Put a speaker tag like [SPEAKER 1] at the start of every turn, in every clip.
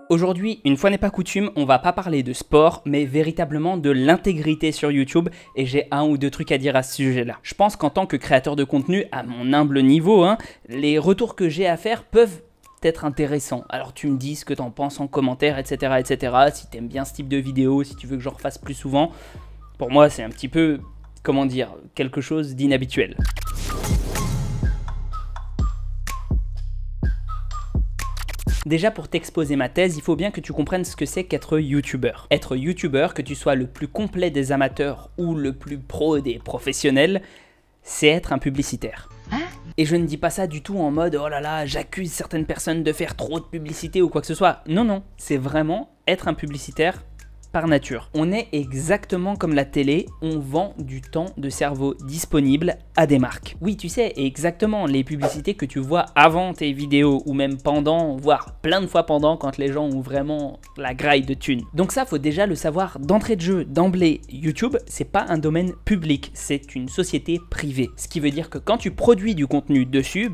[SPEAKER 1] Aujourd'hui, une fois n'est pas coutume, on va pas parler de sport, mais véritablement de l'intégrité sur YouTube, et j'ai un ou deux trucs à dire à ce sujet-là. Je pense qu'en tant que créateur de contenu, à mon humble niveau, les retours que j'ai à faire peuvent être intéressants. Alors tu me dis ce que t'en penses en commentaire, etc., etc. Si t'aimes bien ce type de vidéo, si tu veux que j'en refasse plus souvent. Pour moi, c'est un petit peu, comment dire, quelque chose d'inhabituel. Déjà, pour t'exposer ma thèse, il faut bien que tu comprennes ce que c'est qu'être youtubeur. Être youtubeur, que tu sois le plus complet des amateurs ou le plus pro des professionnels, c'est être un publicitaire. Et je ne dis pas ça du tout en mode « Oh là là, j'accuse certaines personnes de faire trop de publicité ou quoi que ce soit ». Non, non, c'est vraiment être un publicitaire par nature. On est exactement comme la télé, on vend du temps de cerveau disponible à des marques. Oui, tu sais, exactement, les publicités que tu vois avant tes vidéos ou même pendant, voire plein de fois pendant quand les gens ont vraiment la graille de thunes. Donc ça, faut déjà le savoir d'entrée de jeu, d'emblée. YouTube, c'est pas un domaine public, c'est une société privée. Ce qui veut dire que quand tu produis du contenu dessus,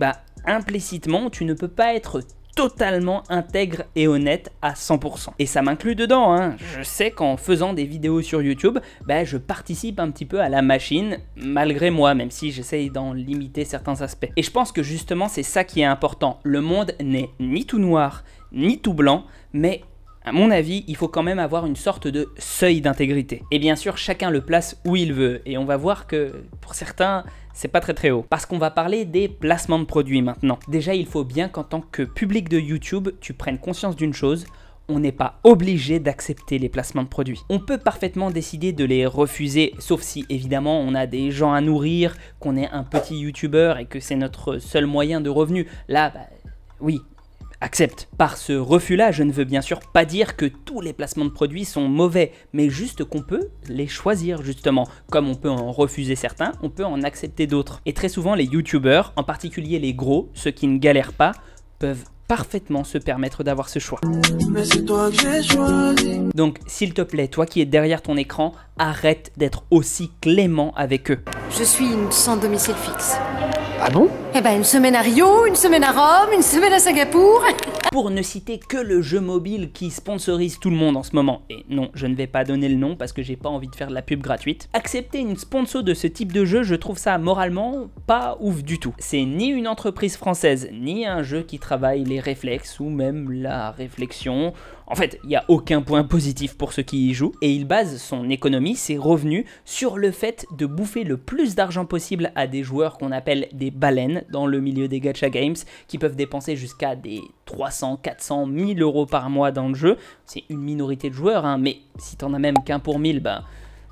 [SPEAKER 1] implicitement, tu ne peux pas être totalement intègre et honnête à 100%. Et ça m'inclut dedans, Je sais qu'en faisant des vidéos sur YouTube, je participe un petit peu à la machine, malgré moi, même si j'essaye d'en limiter certains aspects. Et je pense que justement, c'est ça qui est important. Le monde n'est ni tout noir, ni tout blanc, mais à mon avis, il faut quand même avoir une sorte de seuil d'intégrité. Et bien sûr, chacun le place où il veut. Et on va voir que, pour certains, c'est pas très haut. Parce qu'on va parler des placements de produits maintenant. Déjà, il faut bien qu'en tant que public de YouTube, tu prennes conscience d'une chose. On n'est pas obligé d'accepter les placements de produits. On peut parfaitement décider de les refuser, sauf si évidemment on a des gens à nourrir, qu'on est un petit YouTuber et que c'est notre seul moyen de revenu. Là, oui. Accepte. Par ce refus-là, je ne veux bien sûr pas dire que tous les placements de produits sont mauvais, mais juste qu'on peut les choisir justement. Comme on peut en refuser certains, on peut en accepter d'autres. Et très souvent, les youtubeurs, en particulier les gros, ceux qui ne galèrent pas, peuvent parfaitement se permettre d'avoir ce choix. Mais c'est toi que j'ai choisi. Donc, s'il te plaît, toi qui es derrière ton écran, arrête d'être aussi clément avec eux.
[SPEAKER 2] Je suis une sans domicile fixe.
[SPEAKER 3] Ah bon?
[SPEAKER 2] Eh ben, une semaine à Rio, une semaine à Rome, une semaine à Singapour.
[SPEAKER 1] Pour ne citer que le jeu mobile qui sponsorise tout le monde en ce moment, et non, je ne vais pas donner le nom parce que j'ai pas envie de faire de la pub gratuite, accepter une sponsor de ce type de jeu, je trouve ça moralement pas ouf du tout. C'est ni une entreprise française, ni un jeu qui travaille les réflexes ou même la réflexion. En fait, il n'y a aucun point positif pour ceux qui y jouent, et il base son économie, ses revenus, sur le fait de bouffer le plus d'argent possible à des joueurs qu'on appelle des baleines dans le milieu des gacha games, qui peuvent dépenser jusqu'à des 300, 400, 1000 euros par mois dans le jeu. C'est une minorité de joueurs, mais si t'en as même qu'un pour 1000,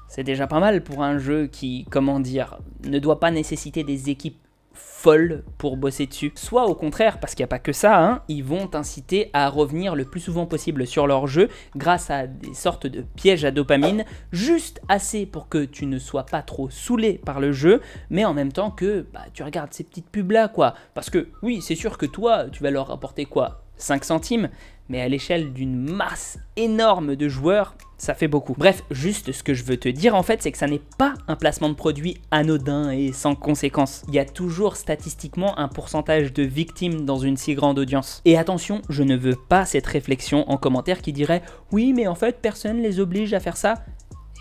[SPEAKER 1] c'est déjà pas mal pour un jeu qui, comment dire, ne doit pas nécessiter des équipes folles pour bosser dessus. Soit au contraire, parce qu'il n'y a pas que ça, ils vont t'inciter à revenir le plus souvent possible sur leur jeu grâce à des sortes de pièges à dopamine, juste assez pour que tu ne sois pas trop saoulé par le jeu, mais en même temps que tu regardes ces petites pubs là quoi. Parce que oui, c'est sûr que toi, tu vas leur rapporter quoi, 5 centimes, mais à l'échelle d'une masse énorme de joueurs, ça fait beaucoup. Bref, juste ce que je veux te dire en fait, c'est que ça n'est pas un placement de produit anodin et sans conséquence. Il y a toujours statistiquement un pourcentage de victimes dans une si grande audience. Et attention, je ne veux pas cette réflexion en commentaire qui dirait « Oui, mais en fait, personne les oblige à faire ça ».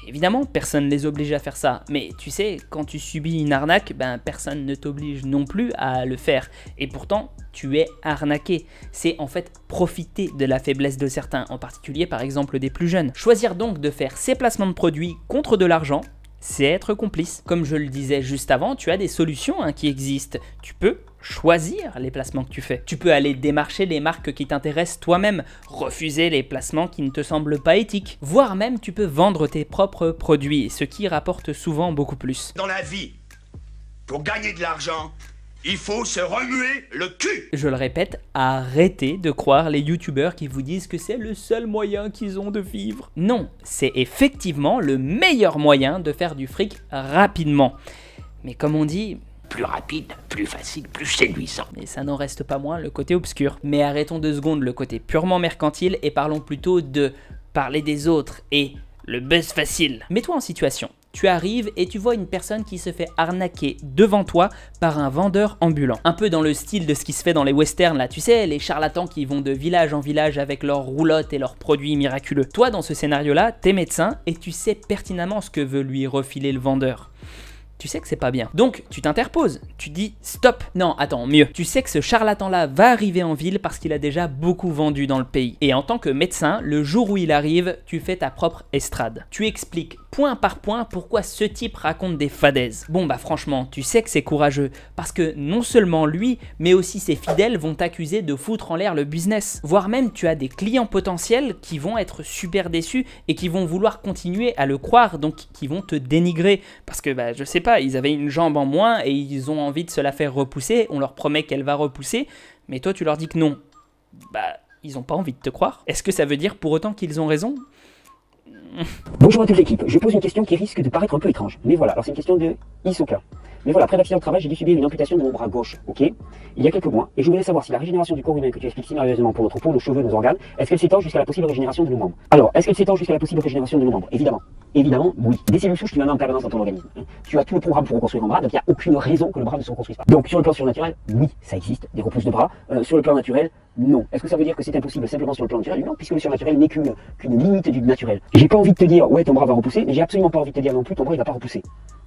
[SPEAKER 1] Évidemment, personne ne les oblige à faire ça, mais tu sais, quand tu subis une arnaque, personne ne t'oblige non plus à le faire. Et pourtant, tu es arnaqué. C'est en fait profiter de la faiblesse de certains, en particulier par exemple des plus jeunes. Choisir donc de faire ces placements de produits contre de l'argent, c'est être complice. Comme je le disais juste avant, tu as des solutions qui existent. Tu peux choisir les placements que tu fais. Tu peux aller démarcher les marques qui t'intéressent toi-même, refuser les placements qui ne te semblent pas éthiques, voire même tu peux vendre tes propres produits, ce qui rapporte souvent beaucoup plus.
[SPEAKER 4] Dans la vie, pour gagner de l'argent, il faut se remuer le cul.
[SPEAKER 1] Je le répète, arrêtez de croire les youtubeurs qui vous disent que c'est le seul moyen qu'ils ont de vivre. Non, c'est effectivement le meilleur moyen de faire du fric rapidement. Mais comme on dit,
[SPEAKER 3] plus rapide, plus facile, plus séduisant.
[SPEAKER 1] Mais ça n'en reste pas moins le côté obscur. Mais arrêtons 2 secondes le côté purement mercantile et parlons plutôt de parler des autres et le buzz facile. Mets-toi en situation. Tu arrives et tu vois une personne qui se fait arnaquer devant toi par un vendeur ambulant. Un peu dans le style de ce qui se fait dans les westerns là, tu sais, les charlatans qui vont de village en village avec leurs roulottes et leurs produits miraculeux. Toi, dans ce scénario-là, t'es médecin et tu sais pertinemment ce que veut lui refiler le vendeur. Tu sais que c'est pas bien. Donc, tu t'interposes, tu dis stop. Non, attends, mieux. Tu sais que ce charlatan-là va arriver en ville parce qu'il a déjà beaucoup vendu dans le pays. Et en tant que médecin, le jour où il arrive, tu fais ta propre estrade. Tu expliques point par point pourquoi ce type raconte des fadaises. Bon bah franchement, tu sais que c'est courageux parce que non seulement lui, mais aussi ses fidèles vont t'accuser de foutre en l'air le business. Voire même tu as des clients potentiels qui vont être super déçus et qui vont vouloir continuer à le croire, donc qui vont te dénigrer parce que bah je sais pas, ils avaient une jambe en moins et ils ont envie de se la faire repousser, on leur promet qu'elle va repousser, mais toi tu leur dis que non. Bah ils ont pas envie de te croire. Est-ce que ça veut dire pour autant qu'ils ont raison ?
[SPEAKER 5] Bonjour à toute l'équipe, je pose une question qui risque de paraître un peu étrange, mais voilà, alors c'est une question de Hisoka. Mais voilà, après l'accident de travail, j'ai dû subir une amputation de mon bras gauche, ok, il y a quelques mois, et je voulais savoir si la régénération du corps humain que tu expliques si merveilleusement pour notre peau, nos cheveux, nos organes, est-ce qu'elle s'étend jusqu'à la possible régénération de nos membres? Alors, est-ce qu'elle s'étend jusqu'à la possible régénération de nos membres? Évidemment. Évidemment, oui. Des cellules souches, tu en as en permanence dans ton organisme. Tu as tout le programme pour reconstruire un bras, donc il n'y a aucune raison que le bras ne se reconstruise pas. Donc sur le plan surnaturel, oui, ça existe, des repousses de bras. Sur le plan naturel, non. Est-ce que ça veut dire que c'est impossible simplement sur le plan naturel? Non, puisque le surnaturel n'est qu'une limite du naturel. J'ai pas envie de te dire, ouais, ton bras va repousser, mais j'ai absolument pas envie de te dire non plus, ton bras il va pas repousser.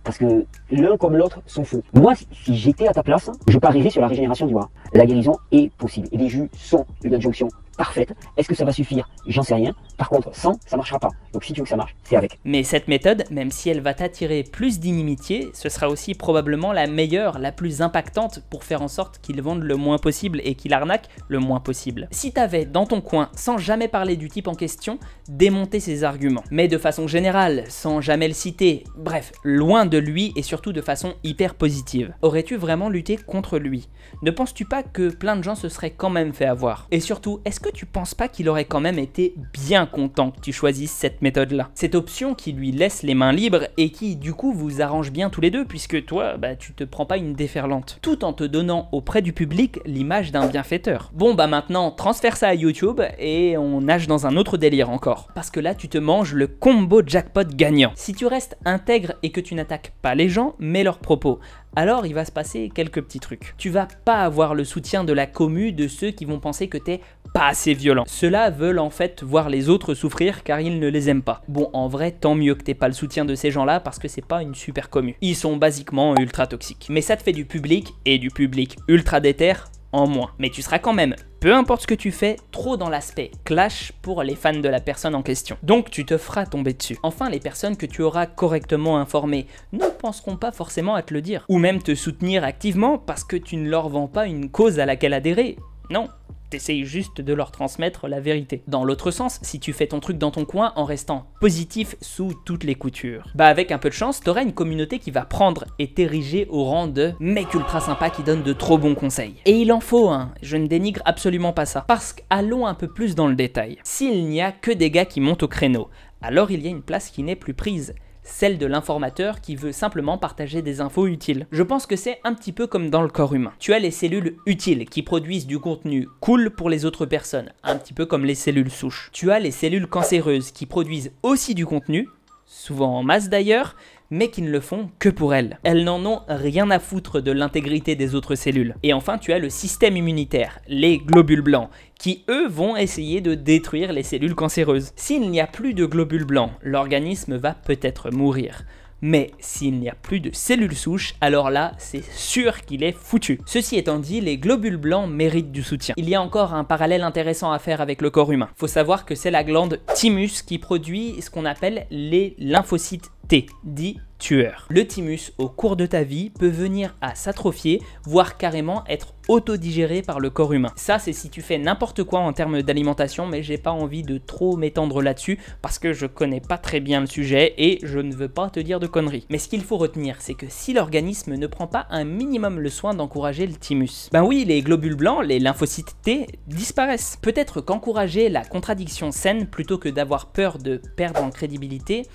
[SPEAKER 5] Parce que l'un comme l'autre sont faux. Moi, si j'étais à ta place, je parierais sur la régénération du bras. La guérison est possible. Et les jus sont une adjonction parfaite. Est-ce que ça va suffire? J'en sais rien. Par contre, sans, ça marchera pas. Donc si tu veux que ça marche, c'est avec.
[SPEAKER 1] Mais cette méthode, même si elle va t'attirer plus d'inimitié, ce sera aussi probablement la meilleure, la plus impactante pour faire en sorte qu'il vende le moins possible et qu'il arnaque le moins possible. Si t'avais dans ton coin, sans jamais parler du type en question, démonté ses arguments, mais de façon générale, sans jamais le citer, bref, loin de lui et surtout de façon hyper positive, aurais-tu vraiment lutté contre lui? Ne penses-tu pas que plein de gens se seraient quand même fait avoir? Et surtout, est-ce que tu penses pas qu'il aurait quand même été bien content que tu choisisses cette méthode-là? Cette option qui lui laisse les mains libres et qui du coup vous arrange bien tous les deux puisque toi, bah tu te prends pas une déferlante, tout en te donnant auprès du public l'image d'un bienfaiteur. Bon bah maintenant, transfère ça à YouTube et on nage dans un autre délire encore. Parce que là tu te manges le combo jackpot gagnant. Si tu restes intègre et que tu n'attaques pas les gens, mais leurs propos, alors il va se passer quelques petits trucs. Tu vas pas avoir le soutien de la commu de ceux qui vont penser que t'es pas assez violent. Ceux-là veulent en fait voir les autres souffrir car ils ne les aiment pas. Bon, en vrai, tant mieux que t'aies pas le soutien de ces gens-là parce que c'est pas une super commu. Ils sont basiquement ultra toxiques. Mais ça te fait du public et du public ultra déter en moins. Mais tu seras quand même, peu importe ce que tu fais, trop dans l'aspect clash pour les fans de la personne en question. Donc tu te feras tomber dessus. Enfin, les personnes que tu auras correctement informées ne penseront pas forcément à te le dire. Ou même te soutenir activement parce que tu ne leur vends pas une cause à laquelle adhérer. Non. T'essayes juste de leur transmettre la vérité. Dans l'autre sens, si tu fais ton truc dans ton coin en restant positif sous toutes les coutures, bah avec un peu de chance, t'auras une communauté qui va prendre et t'ériger au rang de mec ultra sympa qui donne de trop bons conseils. Et il en faut, hein, je ne dénigre absolument pas ça. Parce qu'allons un peu plus dans le détail. S'il n'y a que des gars qui montent au créneau, alors il y a une place qui n'est plus prise. Celle de l'informateur qui veut simplement partager des infos utiles. Je pense que c'est un petit peu comme dans le corps humain. Tu as les cellules utiles qui produisent du contenu cool pour les autres personnes, un petit peu comme les cellules souches. Tu as les cellules cancéreuses qui produisent aussi du contenu, souvent en masse d'ailleurs, mais qui ne le font que pour elles. Elles n'en ont rien à foutre de l'intégrité des autres cellules. Et enfin, tu as le système immunitaire, les globules blancs, qui eux vont essayer de détruire les cellules cancéreuses. S'il n'y a plus de globules blancs, l'organisme va peut-être mourir. Mais s'il n'y a plus de cellules souches, alors là, c'est sûr qu'il est foutu. Ceci étant dit, les globules blancs méritent du soutien. Il y a encore un parallèle intéressant à faire avec le corps humain. Faut savoir que c'est la glande thymus qui produit ce qu'on appelle les lymphocytes T, dit tueur. Le thymus, au cours de ta vie, peut venir à s'atrophier, voire carrément être autodigéré par le corps humain. Ça, c'est si tu fais n'importe quoi en termes d'alimentation, mais j'ai pas envie de trop m'étendre là-dessus parce que je connais pas très bien le sujet et je ne veux pas te dire de conneries. Mais ce qu'il faut retenir, c'est que si l'organisme ne prend pas un minimum le soin d'encourager le thymus, ben oui, les globules blancs, les lymphocytes T, disparaissent. Peut-être qu'encourager la contradiction saine plutôt que d'avoir peur de perdre en crédibilité,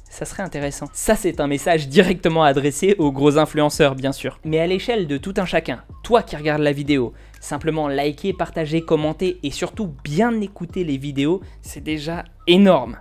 [SPEAKER 1] ça serait intéressant. Ça, c'est un message directement adressé aux gros influenceurs, bien sûr. Mais à l'échelle de tout un chacun, toi qui regardes la vidéo, Simplement liker, partager, commenter et surtout bien écouter les vidéos, c'est déjà énorme.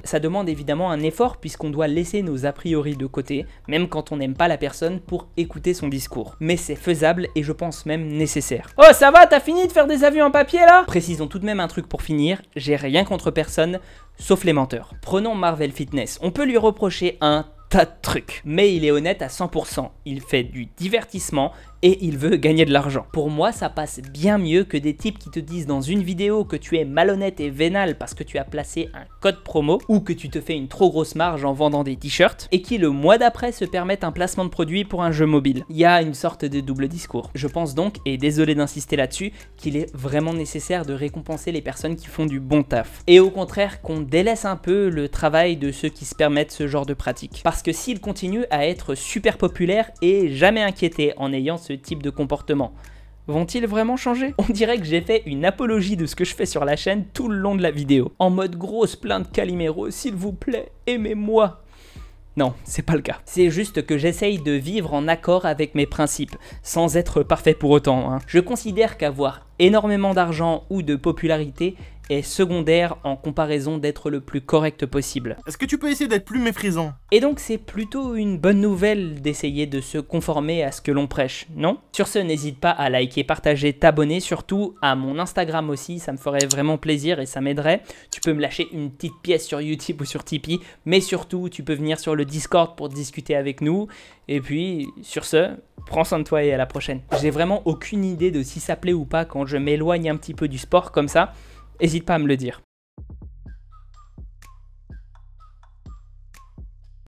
[SPEAKER 1] Ça demande évidemment un effort puisqu'on doit laisser nos a priori de côté, même quand on n'aime pas la personne, pour écouter son discours. Mais c'est faisable et je pense même nécessaire. Oh ça va, t'as fini de faire des avis en papier là? Précisons tout de même un truc pour finir, j'ai rien contre personne, sauf les menteurs. Prenons Marvel Fitness, on peut lui reprocher un tas de trucs, mais il est honnête à 100%, il fait du divertissement et il veut gagner de l'argent. Pour moi, ça passe bien mieux que des types qui te disent dans une vidéo que tu es malhonnête et vénal parce que tu as placé un code promo ou que tu te fais une trop grosse marge en vendant des t-shirts et qui le mois d'après se permettent un placement de produit pour un jeu mobile. Il y a une sorte de double discours. Je pense donc, et désolé d'insister là-dessus, qu'il est vraiment nécessaire de récompenser les personnes qui font du bon taf. Et au contraire, qu'on délaisse un peu le travail de ceux qui se permettent ce genre de pratique. Parce que s'ils continuent à être super populaires et jamais inquiétés en ayant ce type de comportement, vont-ils vraiment changer? On dirait que j'ai fait une apologie de ce que je fais sur la chaîne tout le long de la vidéo. En mode grosse plainte Calimero, s'il vous plaît, aimez-moi. Non, c'est pas le cas. C'est juste que j'essaye de vivre en accord avec mes principes, sans être parfait pour autant, hein. Je considère qu'avoir énormément d'argent ou de popularité est secondaire en comparaison d'être le plus correct possible.
[SPEAKER 6] Est-ce que tu peux essayer d'être plus méprisant?
[SPEAKER 1] Et donc c'est plutôt une bonne nouvelle d'essayer de se conformer à ce que l'on prêche, non? Sur ce, n'hésite pas à liker, partager, t'abonner, surtout à mon Instagram aussi, ça me ferait vraiment plaisir et ça m'aiderait. Tu peux me lâcher une petite pièce sur YouTube ou sur Tipeee, mais surtout tu peux venir sur le Discord pour discuter avec nous. Et puis, sur ce, prends soin de toi et à la prochaine. J'ai vraiment aucune idée de si ça plaît ou pas quand je m'éloigne un petit peu du sport comme ça. N'hésite pas à me le dire.